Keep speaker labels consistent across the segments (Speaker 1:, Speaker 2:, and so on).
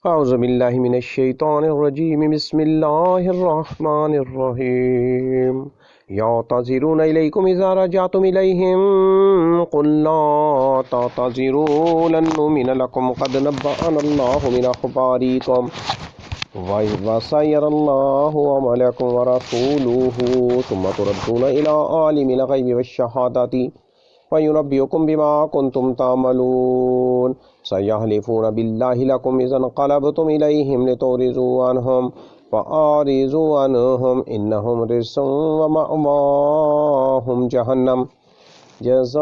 Speaker 1: أعوذ بالله من الشيطان الرجيم بسم الله الرحمن الرحيم يعتذرون إليكم إذا رجعتم إليهم قل لا تعتذروا لن نؤمن لكم قد نبأنا الله من أخباركم وسيرى الله عملكم ورسوله ثم تردون إلى عالم الغيب والشهادة وينبئكم بما كنتم تعملون سيحلفون بالله لكم إذا انقلبتم إليهم لتعرضوا عنهم فأعرضوا عنهم إنهم رجس ومأواهم جهنم جزاء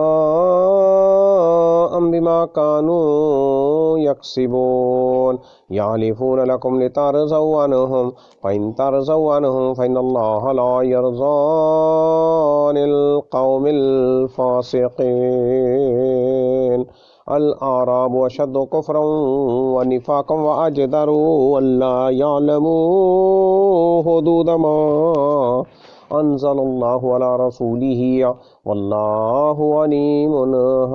Speaker 1: بما كانوا يكسبون يحلفون لكم لترضوا عنهم فإن ترضوا عنهم فإن الله لا يرضى عن القوم الفاسقين الأعراب أشد كفرا ونفاقا وأجدر ألا يعلموا حدود ما أنزل الله على رسوله والله عليم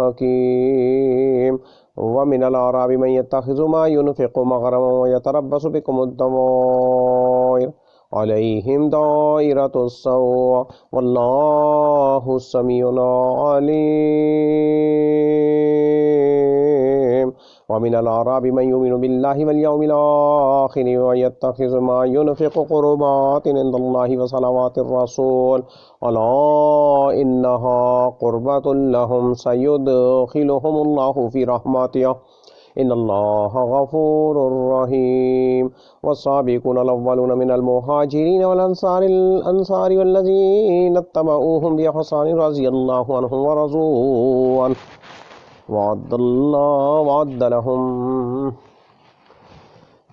Speaker 1: حكيم ومن الأعراب من يتخذ ما ينفق مغرما ويتربص بكم الدوائر عليهم دائرة السوء والله سميع عليم ومن الأعراب من يؤمن بالله واليوم الآخر ويتخذ ما ينفق قربات عند الله وصلوات الرسول ألا إنها قربة لهم سيدخلهم الله في رحمته إن الله غفور رحيم والسابقون الأولون من المهاجرين والأنصار والذين اتبعوهم بإحسان رضي الله عنهم ورضوا عنه وعد لهم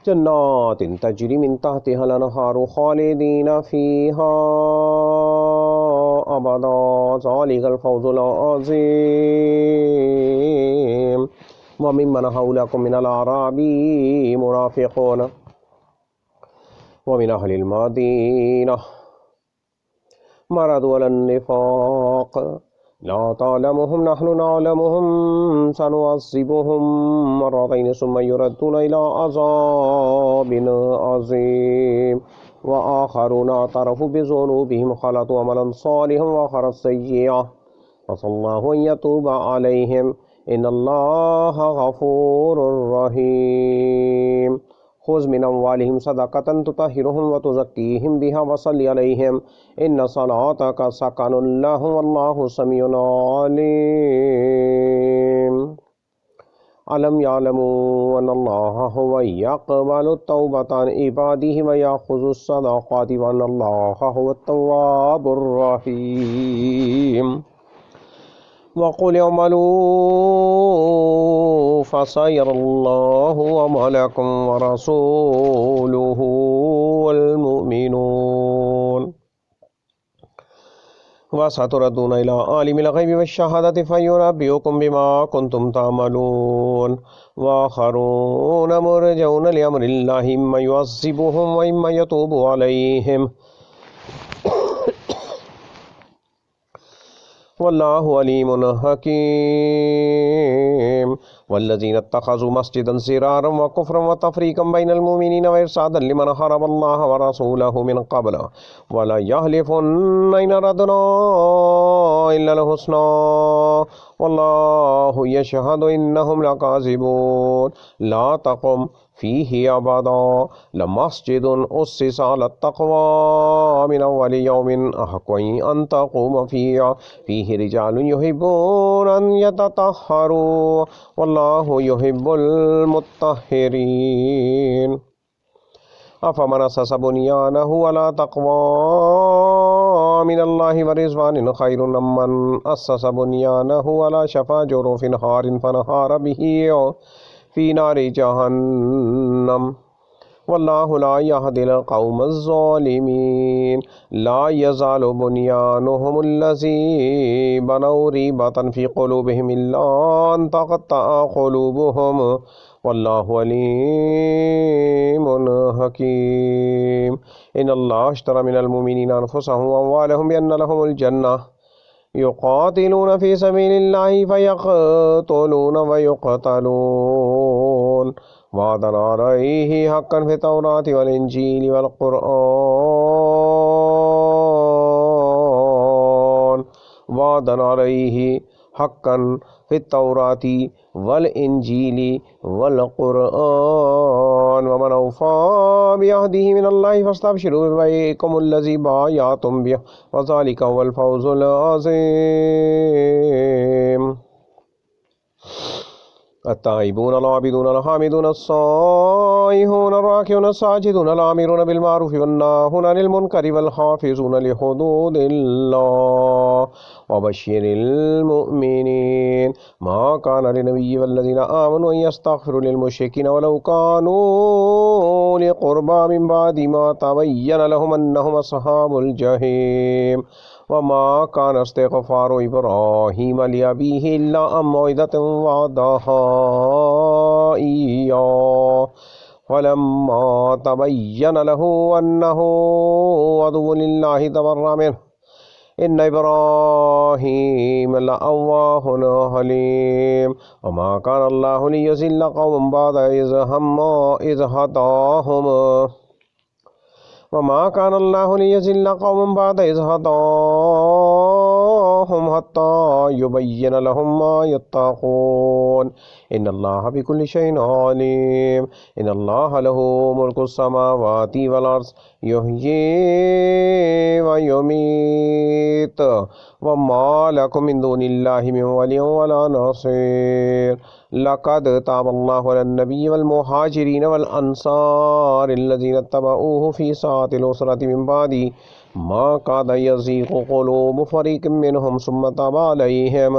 Speaker 1: جنات تجري من تحتها الأنهار خالدين فيها أبدا ذلك الفوز العظيم وممن حولكم من الأعراب منافقون ومن أهل المدينة مرضوا على النفاق لا تعلمهم نحن نعلمهم سنعذبهم مرتين ثم يردون إلى عذاب عظيم وآخرون اعترفوا بذنوبهم خلطوا عملا صالحا وآخر سيئا عسى الله أن يتوب عليهم إن الله غفور رحيم خذ من أموالهم صدقة تطهرهم وتزكيهم بها وصل عليهم إن صلاتك سكن لهم والله سميع عليم ألم يعلموا أن الله هو يقبل التوبة عن عباده ويأخذ الصدقات وأن الله هو التواب الرحيم وقل اعملوا فسيرى الله عملكم ورسوله والمؤمنون وستردون إلى عالم الغيب والشهادة فينبئكم بما كنتم تعملون وآخرون مرجون لأمر الله إما يعذبهم وإما يتوب عليهم والله عليم حكيم والذين اتخذوا مسجدا سرارا وكفرا وتفريقا بين المؤمنين وإرصادا لمن حارب الله ورسوله من قبل ولا يحلفن إن أردنا إلا الحسنى والله يشهد إنهم لكاذبون لا تقم فيه أبدا لمسجد أسس على التقوى من أول يوم أحق أن تقوم فيه رجال يحبون أن يتطهروا والله يحب المطهرين أفمن أسس بنيانه على تقوى من الله ورضوان خير من أسس بنيانه على شفا جرف نهار فنهار به في نار جهنم والله لا يهدي القوم الظالمين لا يزال بنيانهم الذي بنوا ريبة في قلوبهم إلا أن تقطع قلوبهم والله عليم حكيم إن الله اشترى من المؤمنين أنفسهم وأموالهم بأن لهم الجنة يقاتلون في سبيل الله فيقتلون ويقتلون वअदन अलैहि हक्कन फि तौराति वल इंजील वल कुरआन वअदन अलैहि हक्कन फि तौराति वल इंजीली वल कुरआन वमन औफा बिअहदिहि मिनल्लाहि फस्तबशिरू बिबैइकुमुल्लज़ी बायअतुम बिहि वज़ालिका हुवल फौज़ुल अज़ीम। अत्ताइबून अल-आबिदून अल-हामिदून अस्साइहून अर्राकिऊन अस्साजिदून अल-आमिरून बिल-मारूफि वन्नाहून अनिल मुनकरि वल-हाफ़िज़ून लिहुदूदिल्लाह वबश्शिरिल मुमिनीन। मा कान लिनबिय्यि वल्लज़ीना आमनू अन यस्तग़फ़िरू लिल-मुश्रिकीन वलौ कानू उली क़ुर्बा मिन बादि मा तबय्यन लहुम अन्नहुम अस्हाबुल जहीम। वमा कान इस्तिग़फ़ारु इब्राहीम लिअबीहि इल्ला अन मौइदतिन वअदहा इय्याहु फलम्मा तबय्यन लहु अन्नहु अदुव्वुन लिल्लाहि तबर्रअ मिन्हु इन्न इब्राहीम लअव्वाहुन हलीम। वमा कान अल्लाहु लियुज़िल्ल क़ौमन बअद इज़ हदाहुम वमा कान अल्लाहु लियुज़िल्ल क़ौमन बअद इज़ हदाहुम हत्ता युबय्यिन लहुम मा यत्तक़ून इन्नल्लाह बिकुल्लि शैइन अलीम। इन्नल्लाह लहु मुल्कुस समावाति वल अर्ज़ युह्यी व युमीत वमा लकुम मिन दूनिल्लाहि मिन वलिय्यिन वला नसीर। लक़द ताबल्लाहु अलन नबिय्यि वल मुहाजिरीन वल अंसारिल्लज़ीना इत्तबऊहु फ़ी साअतिल उसरति मिन बादि मा काद यज़ीग़ु क़ुलूबु फ़रीक़िम मिनहुम सुम्मा ताबा अलैहिम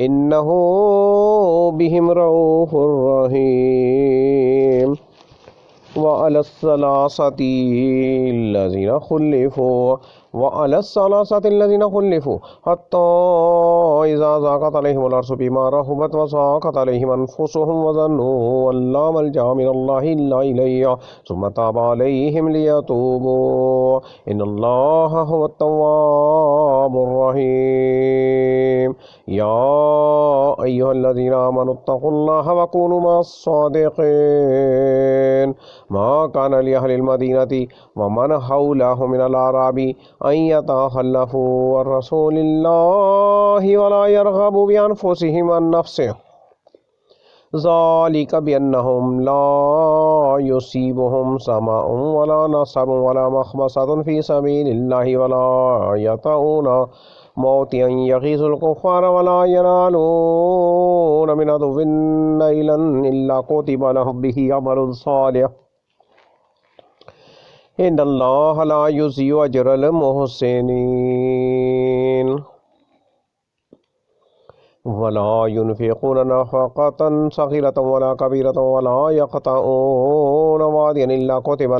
Speaker 1: इन्नहु बिहिम रऊफ़ुर रहीम। वअलस्सलासति الذين خلفوا حتى إذا ضاقت عليهم الأرض بما رحبت وضاقت عليهم أنفسهم وظنوا أن لا ملجأ من الله إلا إليه ثم تاب عليهم ليتوبوا إن الله هو التواب الرحيم। يا أيها الذين آمنوا اتقوا الله وكونوا مع الصادقين ما كان لأهل المدينة ومن حولهم من الأعراب أن يتخلفوا عن رسول الله ولا يرغبوا بأنفسهم عن نفسه ذلك بأنهم لا يصيبهم ظمأ ولا نصب ولا مخمصة في سبيل الله ولا يطؤون موطئا يغيظ الكفار ولا ينالون من عدو نيلا إلا كتب لهم به عمل صالح إن الله لا يضيع أجر المحسنين ولا ينفقون نفقة صغيرة ولا كبيرة ولا يقطعون واديا إلا كتب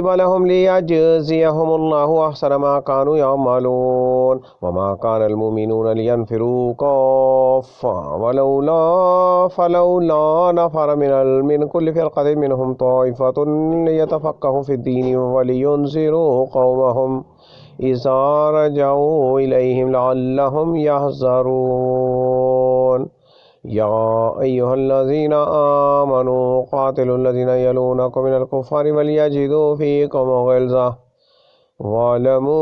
Speaker 1: لهم ليجزيهم الله أحسن ما كانوا يعملون وما كان المؤمنون لينفروا كافة فلولا نفر من كل فرقة منهم طائفة ليتفقهوا في الدين ولينذروا قومهم إذا رجعوا إليهم لعلهم يحذرون يا أيها الذين آمنوا قاتلوا الذين يلونكم من الكفار وليجدوا فيكم غلظة واعلموا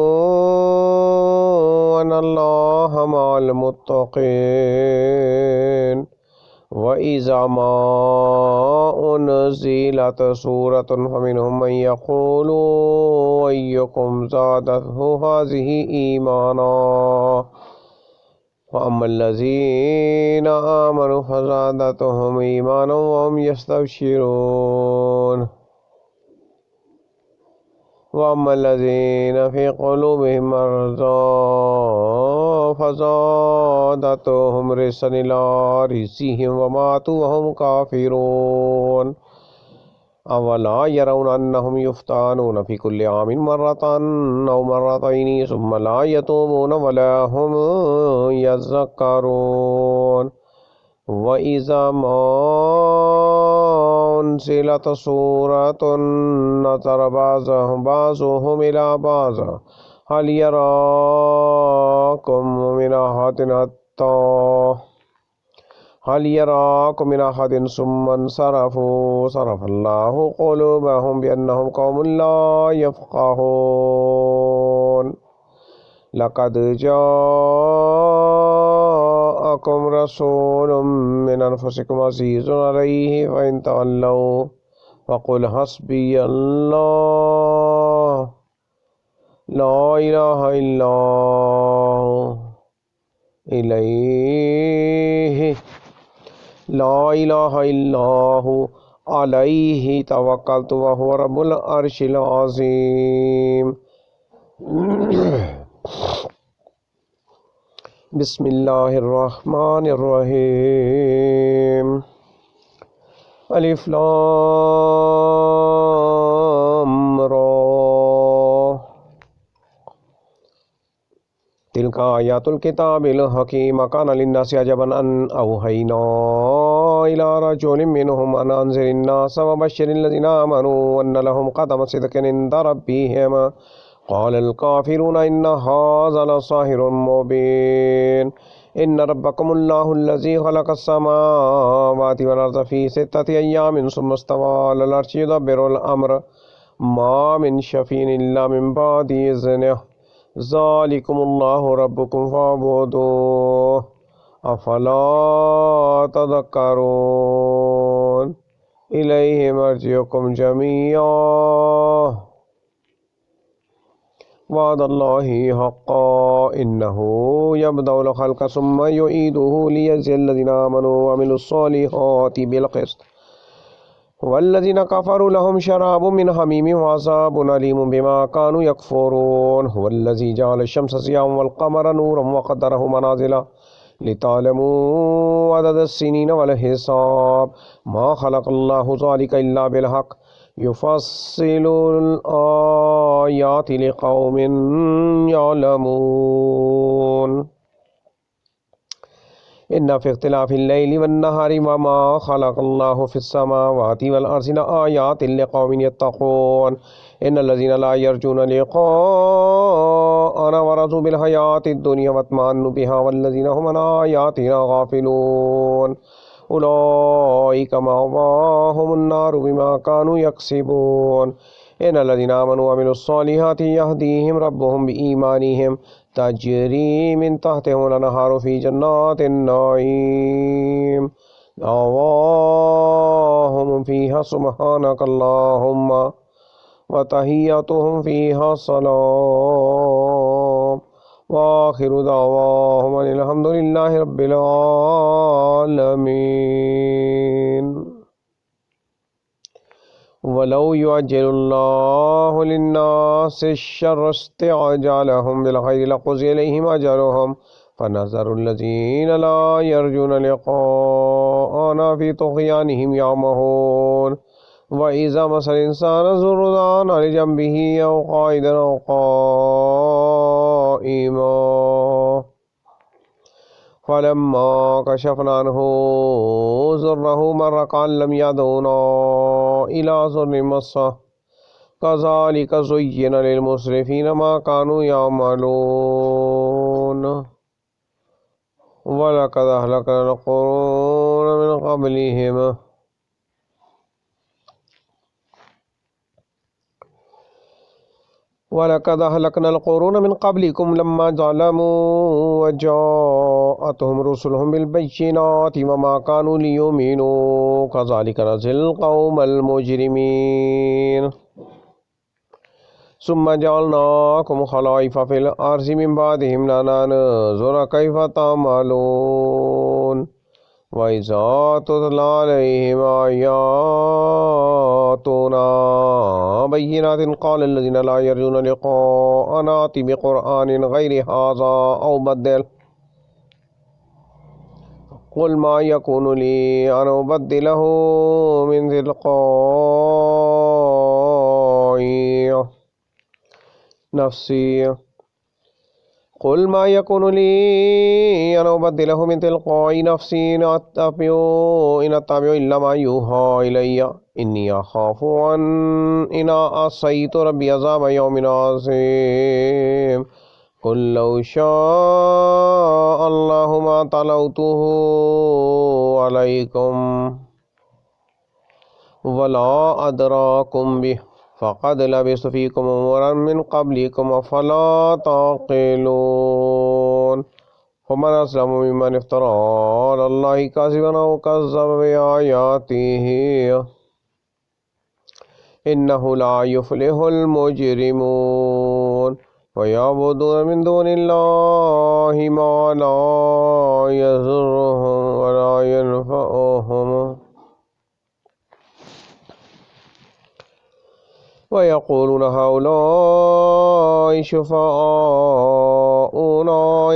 Speaker 1: أن الله مع المتقين وإذا ما أنزلت سورة فمنهم من يقول أيكم زادته هذه إيمانا فأما الذين آمنوا فزادتهم إيمانا وهم يستبشرون وأما الذين في قلوبهم مرض فزادتهم رجسا إلى رجسهم وماتوا وهم كافرون أولا يرون أنهم يفتنون في كل عام مرة أو مرتين ثم لا يتوبون ولا هم يذكرون وإذا ما أنزلت سورة نظر بعضهم إلى بعض هل يراكم من أحد هل يراكم من أحد ثم انصرفوا صرف الله قلوبهم بأنهم قوم لا يفقهون لقد جاءكم رسول من أنفسكم عزيز عليه فإن تولوا فقل حسبي الله لا إله إلا هو إليه لا إله إلا هو عليه توكلت وهو رب العرش العظيم بسم الله الرحمن الرحيم ألف لام را تلك آيات الكتاب الحكيم كان للناس عجبا أن أوحينا إلى رجل منهم أن أنذر الناس وبشر الذين آمنوا أن لهم قدم صدق عند ربهم قال الكافرون إن هذا لساحر مبين إن ربكم الله الذي خلق السماوات والأرض في 6 أيام ثم استوى على العرش يدبر الأمر ما من شفيع إلا من بعد إذنه ذلكم الله ربكم فاعبدوه أفلا تذكرون إليه مرجعكم جميعا وعد الله حقا إنه يبدأ الخلق ثم يعيده ليجزي الذين آمنوا وعملوا الصالحات بالقسط والذين كفروا لهم شراب من حميم وعذاب أليم بما كانوا يكفرون هو الذي جعل الشمس ضياء والقمر نورا وقدره منازل لتعلموا عدد السنين والحساب ما خلق الله ذلك إلا بالحق يفصل الآيات لقوم يعلمون إن في اختلاف الليل والنهار وما خلق الله في السماوات والأرض لآيات لقوم يتقون إن الذين لا يرجون لقاءنا ورضوا بالحياة الدنيا واطمأنوا بها والذين هم عن آياتنا غافلون أولئك مأواهم النار بما كانوا يكسبون إن الذين آمنوا وعملوا الصالحات يهديهم ربهم بإيمانهم تجري من تحتهم الأنهار في جنات النعيم دعواهم فيها سبحانك اللهم وتحيتهم فيها سلام وآخر دعواهم أن الحمد لله رب العالمين ولو يعجل الله للناس الشر استعجالهم بالخير لقضي إليهم أجلهم فنذر الذين لا يرجون لقاءنا في طغيانهم يعمهون وإذا مس الإنسان ضر لجنبه أو قائدا أو قائما فلما كشفنا عنه ضره مر كأن لم يدعنا إلى ضر مسه كذلك زين للمسرفين ما كانوا يعملون ولقد أهلكنا القرون من قبلهم ولقد أهلكنا القرون من قبلكم لما ظلموا وجاءتهم رسلهم بالبينات وما كانوا ليؤمنوا كذلك نجزي القوم المجرمين ثم جعلناكم خلائف في الأرض من بعدهم لننظر كيف تعملون وإذا تتلى عليهم آياتنا بينات قال الذين لا يرجون لقاءنا ائت بقرآن غير هذا أو بدل قل ما يكون لي أن أبدله من تلقاء نفسي قل ما يكون لي أن أبدله من تلقاء نفسي إن أتبع إلا ما يوحى إلي إني أخاف إن عصيت ربي عذاب يوم عظيم कुल लौ शाअ अल्लाहु मा तलौतुहु अलैकुम वला अदराकुम बिह फ़क़द लबिस्तु फ़ीकुम उमरन मिन क़ब्लिकुम अफ़ला ताक़िलून फमन अस्लमु मिम्मन इफ़्तरा अलल्लाहि कज़िबन औ कज़्ज़ब बिआयातिही इन्नहु ला युफ़्लिहुल मुजरिमून वयअबुदून मिन दूनिल्लाहि मा ला यज़ुर्रुहुम वला यनफ़उहुम वयक़ूलून हाउलाइ शुफ़ाअऊना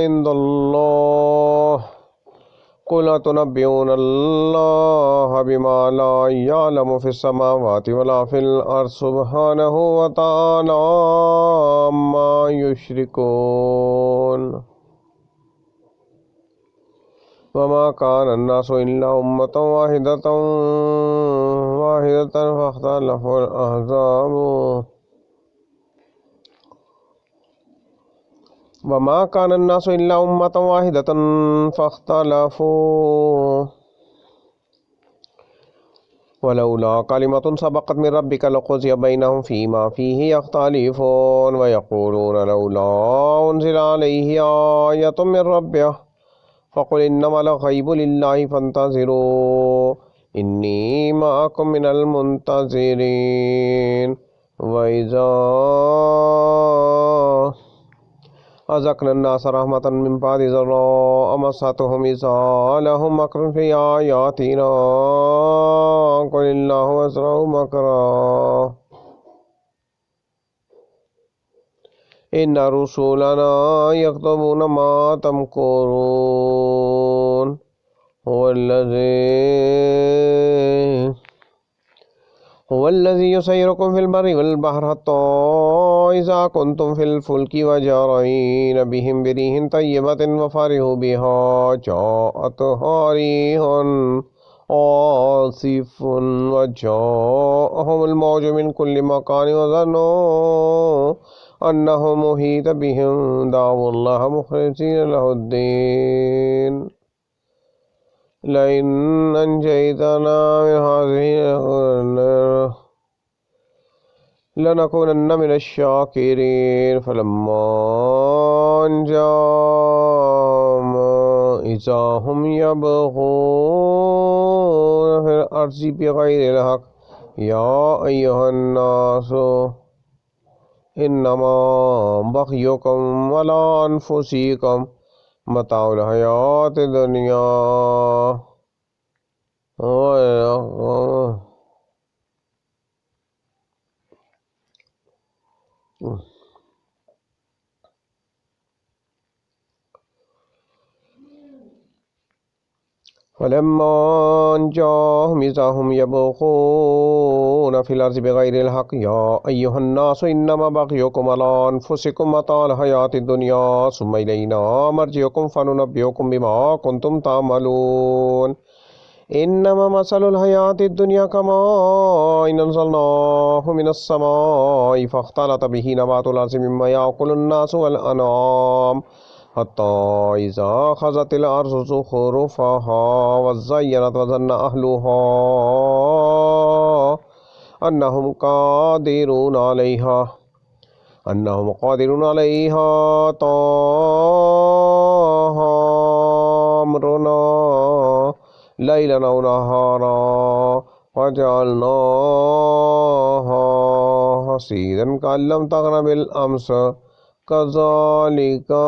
Speaker 1: इंदल्लाह कुल अतुनब्बिऊनल्लाह बिमा ला यअलमु फ़िस्समावाति वला फ़िल अर्ज़ि सुब्हानहु व तआला अम्मा युश्रिकून वमा काना अन्नासु इल्ला उम्मतन वाहिदतन फ़ख्तलफ़ुल अहज़ाबु वमा काना अन्नासु इल्ला उम्मतन वाहिदतन फ़ख्तलफ़ू वलौला कलिमतुन सबक़त मिन रब्बिक लक़ुज़िय बैनहुम फ़ीमा फ़ीहि यख़्तलिफ़ून वयक़ूलून लौला उन्ज़िला अलैहि आयतुम मिन रब्बिह फ़क़ुल इन्नमल ग़ैबु लिल्लाहि फ़ंतज़िरू इन्नी मअकुम मिनल मुंतज़िरीन वइज़ा अज़क़ना अन्नास रहमतन मिन बअदि ज़र्राअ मस्सतहुम इज़ा लहुम मक्रun फ़ी आयातिना क़ुलिल्लाहु अस्रअु मकरा इन्ना रुसुलना यक्तबूना मा तमकुरून हुवल्लज़ी युसय्यिरुकुम फ़िल बर्रि वल बहरि हत्ता इज़ा कुंतुम फ़िल फ़ुल्कि वजरयना बिहिम बिरिह्इन तय्यबतिन वफ़रिहू बिहा जाअतहा रिहुन आसिफ़ुन वजाअहुमुल मौजु मिन कुल्लि मकानिन वज़न्नू अन्नहुम मुहीत बिहिम दअवुल्लाह मुख़लिसीन लहुद्दीन लइन अंजयतना मिन हाज़िहि लनकुनन्ना मिनश शाकिरीन फलम्मा अंजाम इज़ा हुम यबग़ून फ़िल अर्ज़ि बिग़ैरिल हक़्क़ या अय्युहन्नासु इन्नमा बग़युकुम अला अनफुसिकुम मताउल हयातिद दुनिया फलम्मा जाअहुम इज़ा हुम यबग़ून फ़िल अर्ज़ि बिग़ैरिल हक़्क़ि या अय्युहन्नासु इन्नमा बग़युकुम अला अनफुसिकुम मताउल हयातिद दुनिया सुम्मा इलैना मर्जिउकुम फ़नुनब्बिउकुम बिमा कुंतुम तामलून इन्नमा मसलुल हयातिद दुनिया कमाइन अंज़लनाहु मिनस समाई फ़ख्तलत बिही नबातुल अर्ज़ि मिम्मा याकुलुन नासु वल अनआम हत्ता इज़ा अख़ज़तिल अर्ज़ु ज़ुख़रुफ़हा वज़य्यनत वज़न्ना अहलुहा अन्नहुम क़ादिरून अलैहा अताहा अम्रुना लैलन औ नहारा फजअल्नाहा हसीदन कअल्लम तग़न बिल अम्स कज़ालिका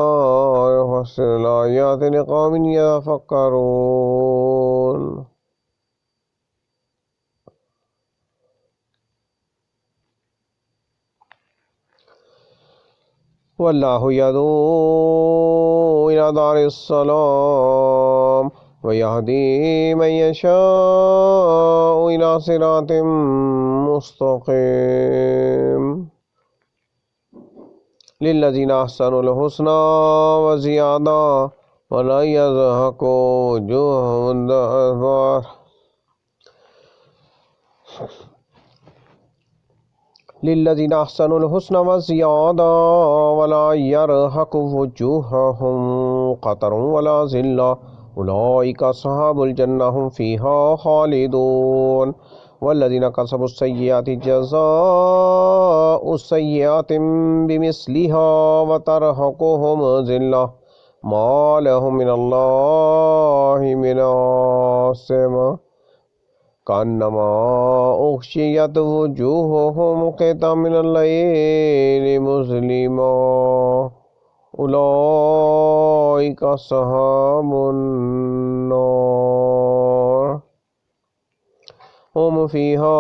Speaker 1: नुफ़स्सिलुल आयाति लिक़ौमिन यतफ़क्करून वल्लाहु यदू इला दारिस्सलाम वयहदी मन यशाअ इला सिरातिम मुस्तक़ीम लिल्लज़ीना अहसनुल हुस्ना व ज़ियादा वला यज़हकु वुजूहुहुम लिल्लज़ीना अहसनुल हुस्ना व ज़ियादा वला यरहक़ु वुजूहहुम क़तरुन वला ज़िल्ला उलाइका अस्हाबुल जन्नह हुम फ़ीहा ख़ालिदून वल्लज़ीना कसबुस सय्यिआति जज़ाउ सय्यिअतिन बिमिस्लिहा व तरहक़ुहुम ज़िल्ला मा लहुम मिनल्लाहि मिन आसिम कन्नमा उग़शियत वुजूहुहुम क़ितअम मिनल लैलि मुज़लिमा उलाइका अस्हाबुन नार हुम फ़ीहा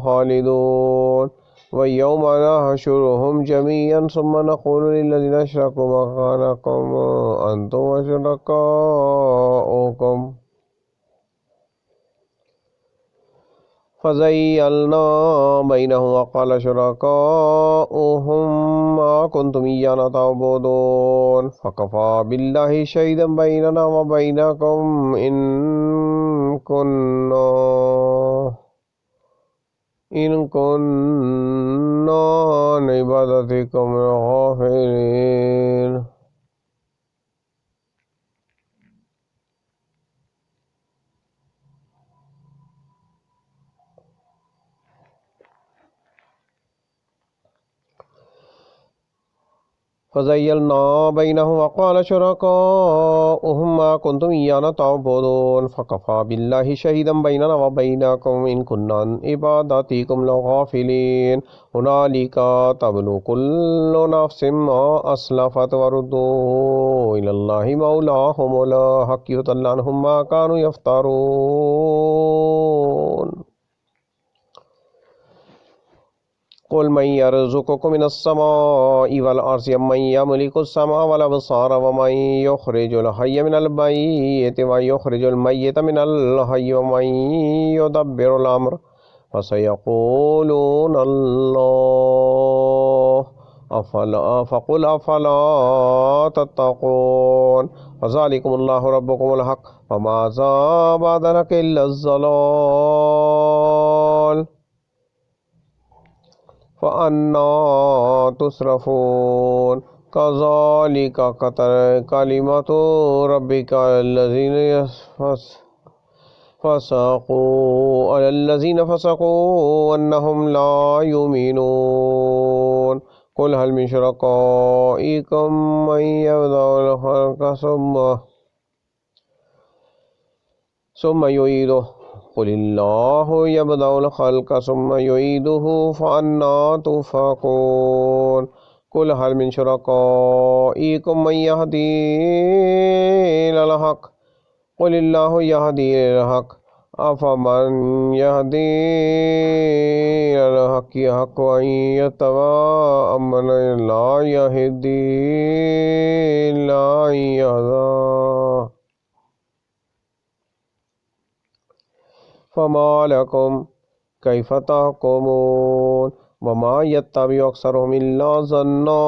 Speaker 1: ख़ालिदून व यौमा नहशुरुहुम जमीअन सुम्मा नक़ूलु लिल्लज़ीना अशरकू मकानकुम अंतुम व शुरकाउकुम फ़ज़य्यलना बैनहुम व क़ाल शुरकाउहुम मा कुन्तुम इय्याना तअबुदून फ़कफ़ा बिल्लाहि शहीदन बैनना व बैनकुम इन कुन्ना अन इबादतिकुम गाफ़िलीन। फ़ज़य्यलना बैनहुम व क़ाल शुरकाउहुम मा कुन्तुम इय्याना तअबुदून फ़कफ़ा बिल्लाहि शहीदन बैनना व बैनकुम इन कुन्ना अन इबादतिकुम लगाफ़िलीन। हुनालिका तब्लु कुल्लु नफ्सिम मा अस्लफ़त व रुद्दू इलल्लाहि मौलाहुमुल हक़ युज़ल्लु अन्हुम मा कानू यफ़्तरून। क़ुल मन यरज़ुक़ुकुम मिनस समाइ वल अर्ज़ि अम्मन यमलिकुस समाअ वल अबसार व मन युख़रिजुल हय्य मिनल मय्यिति व युख़रिजुल मय्यित मिनल हय्यि व मन युदब्बिरुल अम्र फसयक़ूलूना अल्लाह फ़क़ुल अफ़ला तत्तक़ून फ़ज़ालिकुमुल्लाहु रब्बुकुमुल हक़ फ़माज़ा बअदल हक़्क़ि इल्लज़ ज़लाल फ़अन्ना तुसरफ़ून कज़ालिका कलिमतु रब्बिका अलल्लज़ीना फ़सक़ू अन्नहुम ला युमिनून। क़ुल हल मिन शुरकाइकुम मन यब्दउल ख़ल्क़ सुम्मा युईदुहु क़ुलिल्लाहु यब्दउल ख़ल्क़ सुम्मा युईदुहु फ़अन्ना तुफ़क़ून। क़ुल हल मिन शुरकाइकुम मन यहदी इलल हक़्क़ क़ुलिल्लाहु यहदी इलल हक़्क़ अफ़मन यहदी इलल हक़्क़ि अहक़्क़ु अन यत्तबअ अम्मन ला यहदी इल्ला अन यहदा फ़मा लकुम कैफ़ तहकुमून वमा यत्तबिअु अक्सरुहुम इल्ला ज़न्ना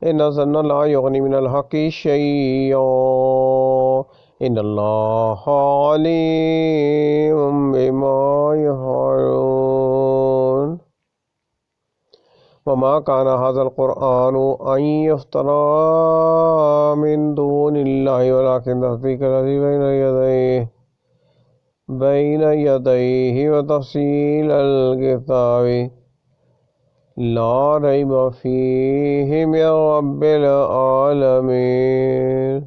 Speaker 1: इन्न ज़न्ना ला युग़नी मिनल हक़्क़ि शैय्अन इन्नल्लाहा अलीमुम बिमा यफ़अलून। वमा काना हाज़ल क़ुरआनु अन युफ़्तरा मिन दूनिल्लाहि वलाकिन तस्दीक़ल लज़ी बैन यदैहि व तफ़सीलल किताबि ला रैब फ़ीहि मिन रब्बिल आलमीन।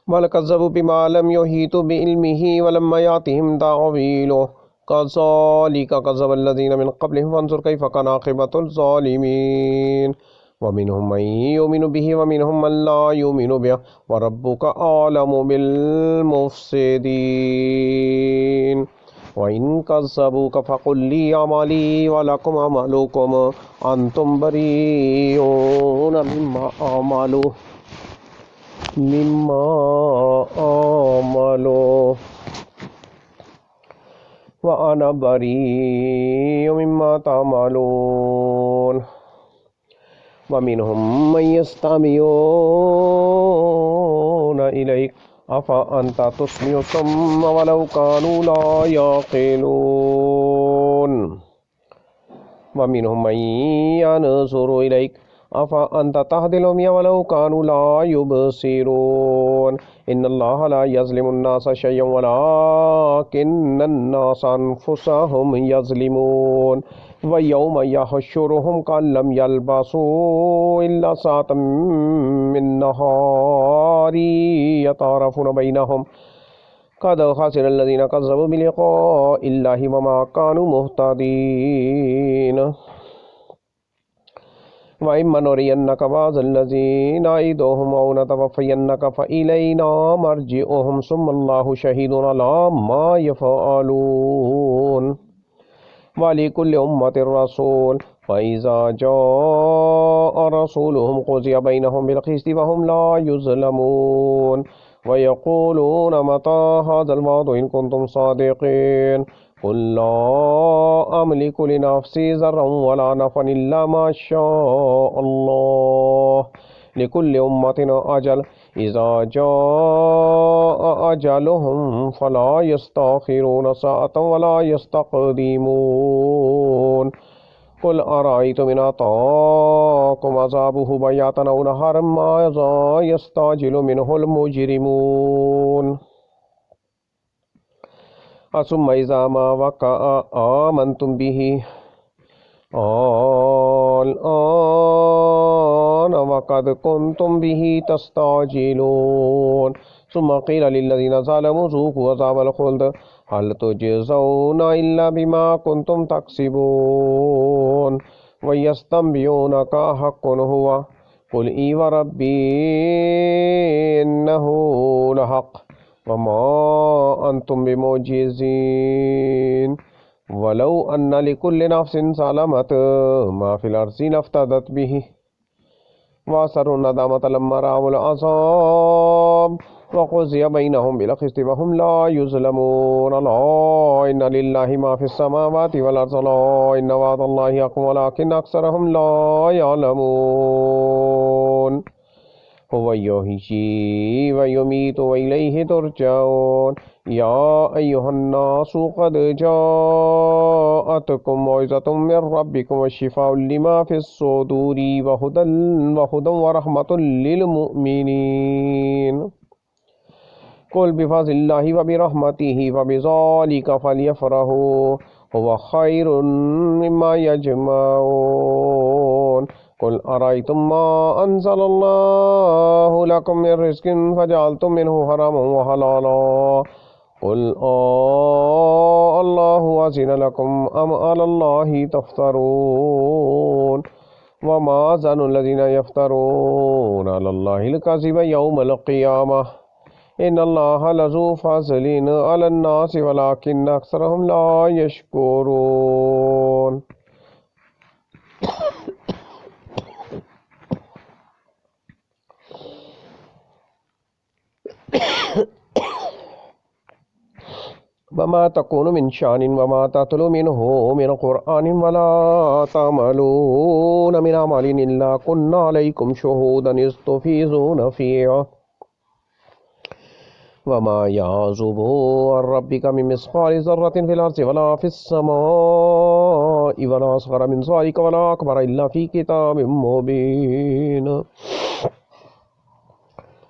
Speaker 1: बल कज़्ज़बू बिमा लम युहीतु बिइल्मिही वलम्मा यातिहिम तावीलुहु कज़ालिका कज़्ज़बल्लज़ीना मिन क़ब्लिहिम फ़न्ज़ुर कैफ़ कान आक़िबतुज़ ज़ालिमीन। वमिनहुम मन युमिनु बिही वमिनहुम मन ला युमिनु बिही व रब्बुका आलमु बिल मुफ़्सिदीन। व इन कज़्ज़बूका फ़क़ुल ली अमली व लकुम अमलुकुम अंतुम बरीऊन मिम्मा आमलु وأنا بريء مما تعملون ومنهم من يستمعون إليك أفأنت تسمع الصم ولو كانوا لا يعقلون ومنهم من ينظر إليك أفأنت تهدي العمي ولو كانوا لا يبصرون إن الله لا يظلم الناس شيئا ولكن الناس أنفسهم يظلمون ويوم يحشرهم كأن لم يلبسوا إلا ساعة من نهار يتعارفون بينهم قد خسر الذين كذبوا بلقاء الله وما كانوا مهتدين وإما نرينك بعض الذين نعدهم أو نتوفينك فإلينا مرجعهم ثم الله شهيد على ما يفعلون ولكل أمة رسول فإذا جاء رسولهم قضي بينهم بالقسط وهم لا يظلمون ويقولون متى هذا الوعد إن كنتم صادقين قل لا أملك لنفسي ضرا ولا نفعا إلا ما شاء الله لكل أمة أجل إذا جاء أجلهم فلا يستأخرون ساعة ولا يستقدمون قل أرأيتم إن أتاكم عذابه بياتا أو نهارا ماذا يستعجل منه المجرمون ثم إذا ما وقع آمنتم به الآن وقد كنتم به تستعجلون ثم قيل للذين ظلموا ذوقوا عذاب الخلد هل تجزون إلا بما كنتم تكسبون ويستنبئونك حق هو قل إي وربي إنه لحق وما أنتم بمعجزين ولو أن لكل نفس ظلمت ما في الأرض لافتدت به وأسروا الندامة لما رأوا العذاب وقضي بينهم بالقسط وهم لا يظلمون لا إن لله ما في السماوات والأرض لا إن وعد الله حق ولكن أكثرهم لا يعلمون هو يحيي ويميت وإليه ترجعون يا أيها الناس قد جاءتكم موعظة من ربكم وشفاء لما في الصدور وهدى ورحمة للمؤمنين قل بفضل الله وبرحمته فبذلك فليفرحوا هو خير مما يجمعون قل أرأيتم ما أنزل الله لكم من رزق فجعلتم منه حراما وحلالا قل الله أذن لكم أم على الله تفترون وما ظن الذين يفترون على الله الكذب يوم القيامة إن الله لذو فضل على الناس ولكن أكثرهم لا يشكرون وما تكون من شأن وما تتلو منه من قرآن ولا تعملون من عمل إلا كنا عليكم شهودا إذ تفيضون فيه وما يعزب عن ربك من مثقال ذرة في الأرض ولا في السماء ولا أصغر من ذلك ولا أكبر إلا في كتاب مبين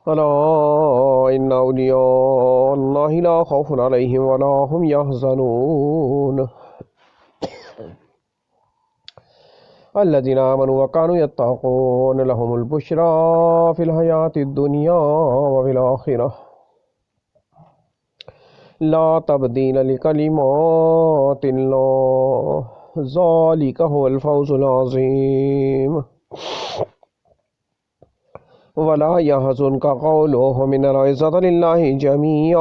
Speaker 1: ألا إن أولياء الله لا خوف عليهم ولا هم يحزنون الذين آمنوا وكانوا يتقون لهم البشرى في الحياة الدنيا وفي الآخرة لا تبديل لكلمات الله ذلك هو الفوز العظيم ولا يحزنك قولهم إن العزة لله جميعا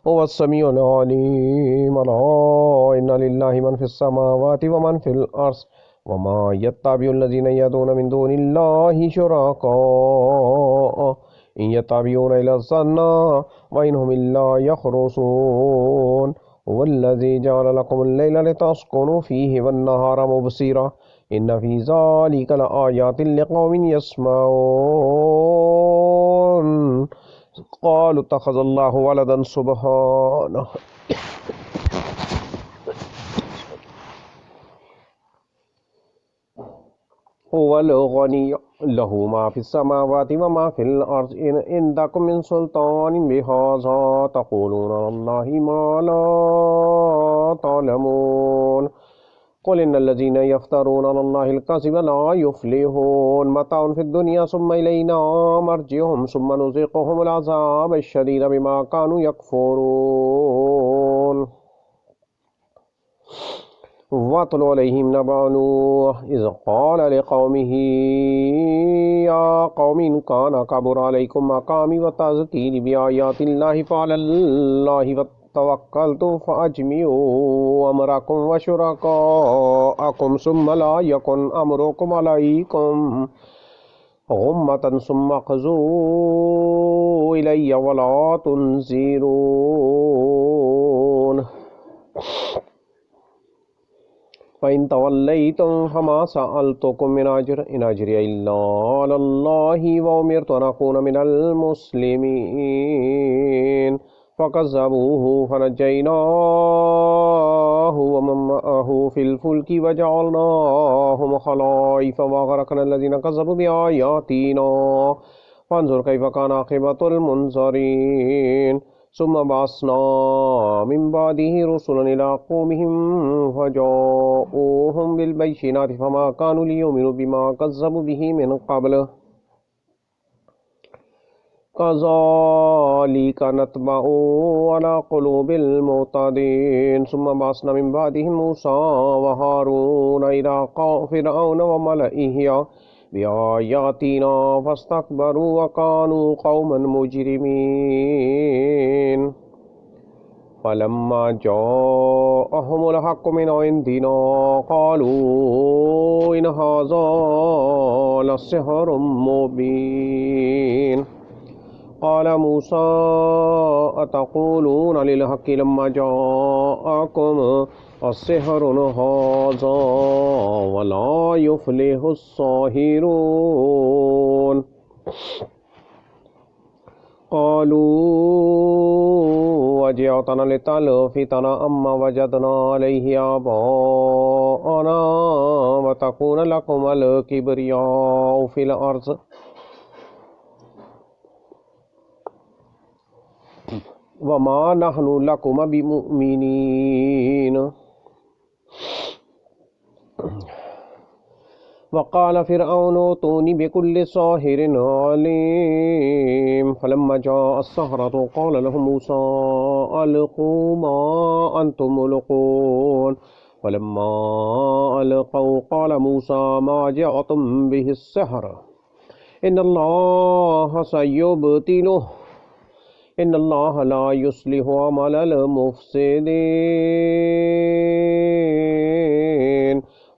Speaker 1: هو السميع العليم ألا إن لله من في السماوات ومن في الأرض وما يتبع الذين يدعون من دون الله شركاء إن يتبعون إلا الظن وإن هم إلا يخرصون वल्लज़ी जअल लकुमुल लैला लितस्कुनु फ़ीहि वन्नहारा मुबसिरा इन्न फ़ी ज़ालिका लआयातिन लिक़ौमिन यस्मऊन क़ालू इत्तख़ज़ल्लाहु वलदन सुब्हानहु हुवल गनिय्यु लहू मा फ़िस्समावाति व मा फ़िल अर्ज़ि इन इंदकुम मिन सुल्तानिन बिहाज़ा तक़ूलूना अलल्लाहि मा ला तअलमून क़ुल इन्नल्लज़ीना यफ़्तरूना अलल्लाहिल कज़िब ला युफ़्लिहून मताउन फ़िद्दुनिया सुम्मा इलैना मर्जिउहुम सुम्मा नुज़िक़ुहुमुल अज़ाबश्शदीद बिमा कानू यकफ़ुरून वतलु अलैहिम नबअ नूह इज़ क़ाल लिक़ौमिही या क़ौमि इन कान कबुरा अलैकुम मक़ामी व तज़कीरी बिआयातिल्लाहि फ़अलल्लाहि तवक्कलतु फ़अज्मिऊ अमरकुम व शुरकाअकुम सुम्मा ला यकुन अमरुकुम अलैकुम गुम्मतन सुम्मा क़ज़ू इलैया व ला तुनज़िरून फ़इन तवल्लैतुम फ़मा सअल्तुकुम मिन अज्र इन अज्रिय इल्ला अलल्लाहि व उमिरतु अन अकून मिनल मुस्लिमीन फ़कज़्ज़बूहु फ़नज्जयनाहु व मन मअहु फ़िल फ़ुल्कि व जअलनाहुम ख़लाइफ़ व अग़रक़ना अल्लज़ीना कज़्ज़बू बिआयातिना फ़न्ज़ुर कैफ़ कान आक़िबतुल मुनज़रीन सुम्मा बअसना मिन बादिहि रुसुलन इला क़ौमिहिम फ़जाऊहुम बिलबय्यिनाति फ़मा कानू लियुमिनू बिमा कज़्ज़बू बिहि मिन क़ब्ल कज़ालिक नतबअु अला क़ुलूबिल मुअ्तदीन सुम्मा बअसना मिन बादिहिम मूसा व हारून इला फ़िरऔन व मलइहि बिआयातिना फ़स्तकबरू व कानू क़ौमन मुजरिमीन फ़लम्मा जाअहुमुल हक़्क़ु मिन इंदिना क़ालू इन हाज़ा लसिह्रुम मुबीन क़ाल मूसा अतक़ूलून लिल हक़्क़ि लम्मा जाअकुम अस्सिह्रुन हाज़ा वला युफ़्लिहुस्साहिरून क़ालू अजिअतना लितल्फ़ितना अम्मा वजदना अलैहि आबाअना व तकून लकुमुल किब्रियाउ फ़िल अर्ज़ व मा नहनु लकुम बिमुमिनीन वक़ाल फ़िरऔन ऊतूनी बिकुल्लि साहिरिन अलीम फ़लम्मा जाअ अस्सहरतु क़ाल लहुम मूसा अल्क़ू मा अंतुम मुल्क़ून फ़लम्मा अलक़ौ क़ाल मूसा मा जअतुम बिहि अस्सिह्र इन्नल्लाह सयुब्तिलुहु इन्नल्लाह ला युस्लिहु अमलल मुफ़्सिदीन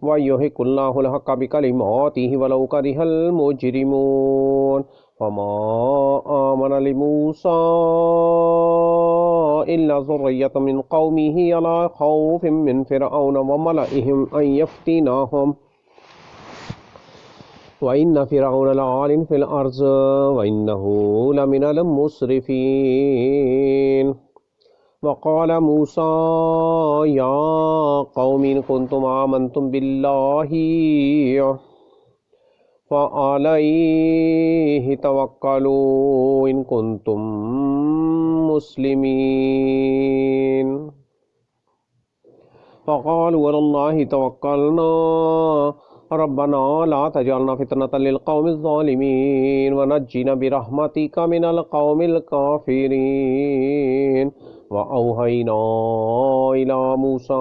Speaker 1: व युहिक़्क़ुल्लाहुल हक़्क़ बिकलिमातिहि वलौ करिहल मुजरिमून फमा आमन लिमूसा इल्ला ज़ुर्रिय्यतुम मिन क़ौमिहि अला ख़ौफ़िम मिन फ़िरऔन व मलइहिम अन यफ़्तिनहुम व इन्न फ़िरऔन लआलिन फ़िल अर्ज़ व इन्नहु लमिनल मुस्रिफ़ीन वक़ाल मूसा या क़ौमि इन कुन्तुम आमन्तुम बिल्लाहि फ़अलैहि तवक्कलू इन कुन्तुम मुस्लिमीन फ़क़ालू अलल्लाहि तवक्कलना रब्बना ला तजअलना फ़ितनतल लिलक़ौमिज़ ज़ालिमीन व नज्जिना बिरहमतिका मिनल क़ौमिल काफ़िरीन व औहैना इला मूसा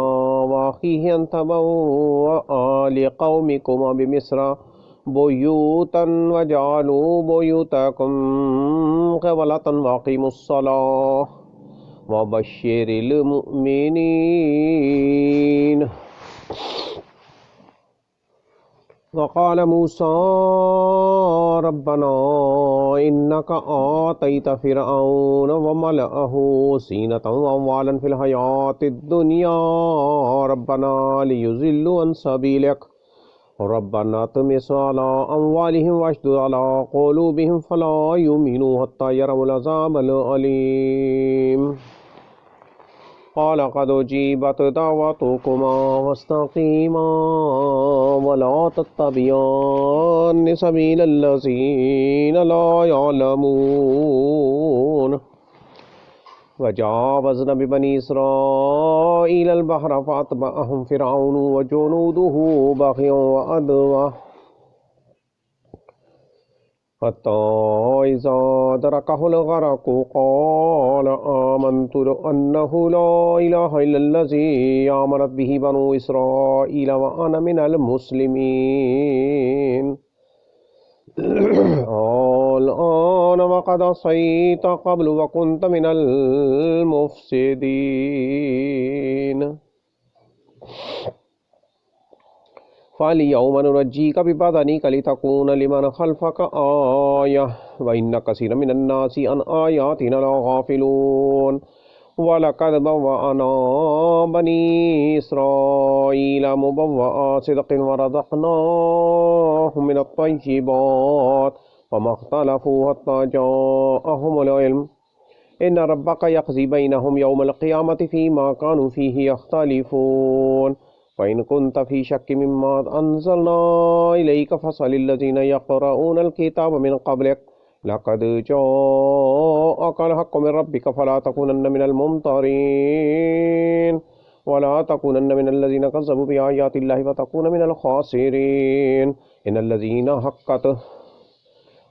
Speaker 1: व अख़ीहि अन तबव्वअ लिक़ौमिकुमा बिमिस्र बुयूतन व जअलू बुयूतकुम क़िबलतन व अक़ीमुस्सलाह व बश्शिरिल मुमिनीन वक़ाल मूसा रब्बना इन्नका आतैत फ़िरऔन व मलअहु ज़ीनतन व अम्वालन फ़िल हयातिद दुनिया रब्बना लियुज़िल्लु अन सबीलिक रब्बना तमिस अला अम्वालिहिम वश्दुद अला क़ुलूबिहिम फ़ला युमिनू हत्ता यरवुल अज़ाबल अलीम। क़ाल क़द उजीबत दअवतुकुमा वस्तक़ीमा वला तत्तबिअन्न सबीलल्लज़ीन ला यअलमून। वजावज़ना बिबनी इस्राईल अल-बहर फ़अतबअहुम फ़िरऔन व जुनूदुहु बग़यन व अदवा हत्ता इज़ा अदरकहुल गरक़ु क़ाल आमन्तु अन्नहु ला इलाहा इल्लल्लज़ी आमनत बिही बनु इस्राईल व अना मिनल मुस्लिमीन। अलआन वक़द असैत क़ब्लु व कुन्त मिनल मुफ़्सिदीन। फ़अल-यौम नुनज्जीक बिबदनिक लितकून लिमन ख़ल्फ़क आयह व इन्न कसीरम मिनन्नासि अन आयातिना लग़ाफ़िलून। वलक़द बव्वअना बनी इस्राईल मुबव्वअ सिद्क़िन व रज़क़नाहुम मिनत-तय्यिबात फ़मख्तलफ़ू हत्ता जाअहुमुल इल्म इन्न रब्बक यक़ज़ी बैनहुम यौमल क़ियामति फ़ीमा कानू फ़ीहि यख़्तलिफ़ून। फ़इन कुन्त फ़ी शक्किन मिम्मा अंज़लना इलैका फ़सअलिल्लज़ीना यक़रऊनल किताब मिन क़ब्लिक लक़द जाअकल हक़्क़ु मिन रब्बिक फ़ला तकूनन्न मिनल मुम्तरीन वला तकूनन्न मिनल्लज़ीना कज़्ज़बू बिआयातिल्लाहि फ़तकून मिनल ख़ासिरीन। इन्नल्लज़ीना हक़्क़त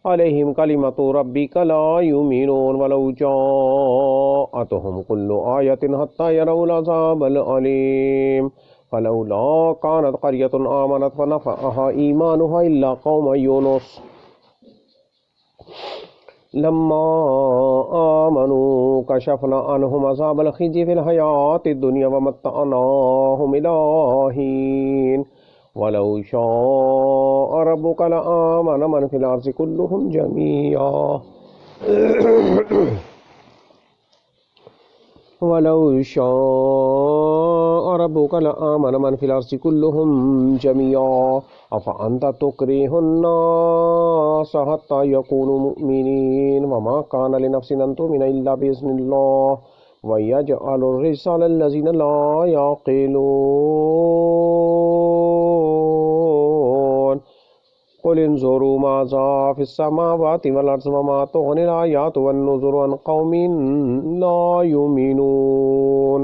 Speaker 1: अलैहिम कलिमतु रब्बिक ला युमिनून वलौ जाअतहुम कुल्लु आयतिन हत्ता यरौल अज़ाबल अलीम। फ़लौला कानत क़र्यतुन आमनत फ़नफ़अहा ईमानुहा इल्ला क़ौम यूनुस लम्मा आमनू कशफ़ना अन्हुम अज़ाबल ख़िज़्यि फ़िल हयातिद दुनिया व मत्तअनाहुम इला हीन। वलौ शाअ रब्बुका लआमन मन फ़िल अर्ज़ि कुल्लुहुम जमीआ वलौ शाअ रब्बुका लआमन मन फ़िल अर्ज़ि कुल्लुहुम जमीआ अफ़अन्त तुक्रिहुन्नास हत्ता यकूनू मुअ्मिनीन वमा कान लिनफ़्सिन अन तु'मिना इल्ला बिइज़्निल्लाह व यजअलुर रिज्सा अलल्लज़ीना ला यअक़िलून। क़ुल इंज़ुरू माज़ा फ़िस्समावाति वल अर्ज़ि वमा तुग़निल आयातु वन्नुज़ुरु अन क़ौमिन ला युमिनून।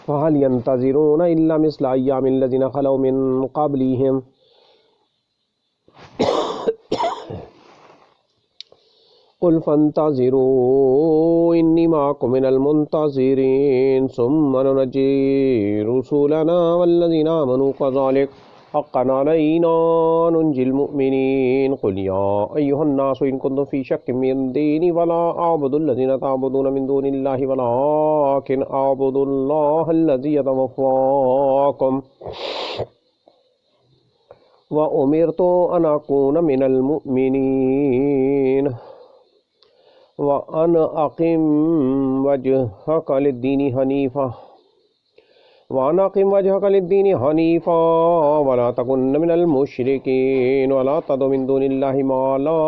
Speaker 1: फ़हल यंतज़िरून इल्ला मिस्ल अय्यामिल लज़ीना ख़लौ मिन क़ब्लिहिम क़ुल फ़ंतज़िरू इन्नी माअकुम मिनल मुंतज़िरीन सुम्मा नुनज्जी रुसुलना वल्लज़ीना आमनू कज़ालिक हक़्क़न अलैना नुंजिल मुअ्मिनीन। क़ुल या अय्युहन्नासु इन कुन्तुम फ़ी शक्किन मिन दीनी फ़ला अअबुदुल्लज़ीना तअबुदून मिन दूनिल्लाहि वलाकिन अअबुदुल्लाहल्लज़ी यतवफ़्फ़ाकुम व उमिरतु अन अकून मिनल मुअ्मिनीन व अन अक़िम वजहक लिद्दीनि हनीफ़ा वला तकुन्न मिनल मुश्रिकीन वला तदउ मिन दूनिल्लाहि मा ला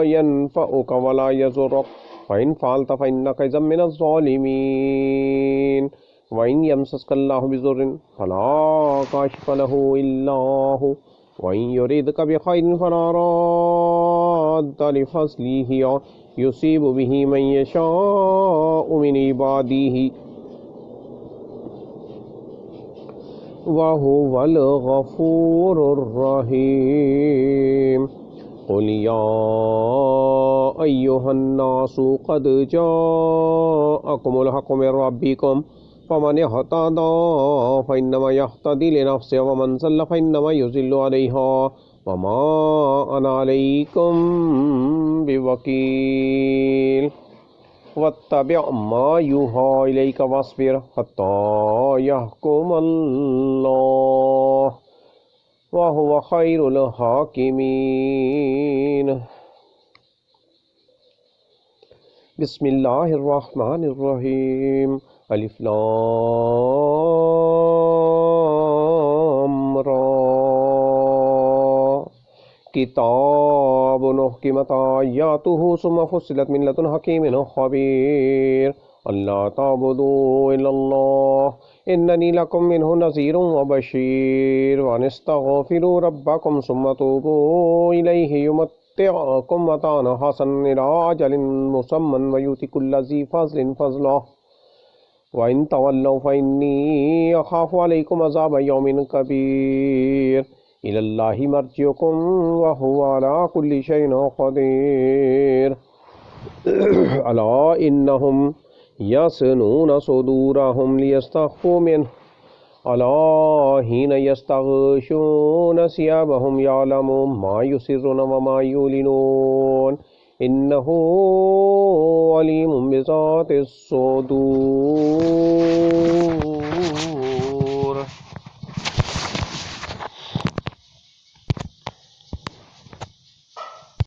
Speaker 1: यनफ़उक वला यज़ुरुक फ़इन फ़अल्त फ़इन्नक इज़म मिनज़ ज़ालिमीन। व इन यमसस्कल्लाहु बिज़ुर्रिन फ़ला काशिफ़ लहु इल्ला हु व इन युरिदका बिख़ैरिन फ़ला राद्द लिफ़ज़लिहि युसीबु बिही मन यशाअु मिन इबादिही व हुवल गफ़ूरुर रहीम। क़ुल या अय्युहन्नासु क़द जाअकुमुल हक़्क़ु मिर रब्बिकुम फ़मन इहतदा फ़इन्नमा यहतदी लिनफ़्सिही व मन ज़ल्ल फ़इन्नमा युज़िल्लु अलैहा वमा अना अलैकुम बिवकील। वत्तबि' मा युहा इलैका वस्बिर हत्ता यहकुमल्लाह व हुवा खैरुल हाकिमीन। बिस्मिल्लाहिर्रहमानिर्रहीम। अलिफ लाम रा। किताबुन उहकिमत आयातुहु सुम्मा फुस्सिलत मिन लदुन हकीमिन खबीर। अल्ला ताबुदू इल्लल्लाह इन्ननी लकुम मिन्हु नज़ीरुन व बशीर। व अनिस्तगफिरू रब्बकुम सुम्मा तूबू इलैहि युमत्तिउकुम मताअन हसनन इला अजलिन मुसम्मन व युति कुल्ला ज़ी फ़ज़लिन फ़ज़लह। व इन तवल्लौ फ़इन्नी अख़ाफ़ु अलैकुम अज़ाब यौमिन कबीर। इलल्लाहि मर्जिउकुम व हुवा अला कुल्लि शैइन क़दीर। अला इन्नहुम यसनून सुदूरहुम लियस्तख़्फ़ू मिन्हु अला हीन यस्तग़शून सियाबहुम यअलमु मा युसिर्रून व मा युलिनून इन्नहु अलीमुम बिज़ातिस्सुदूर।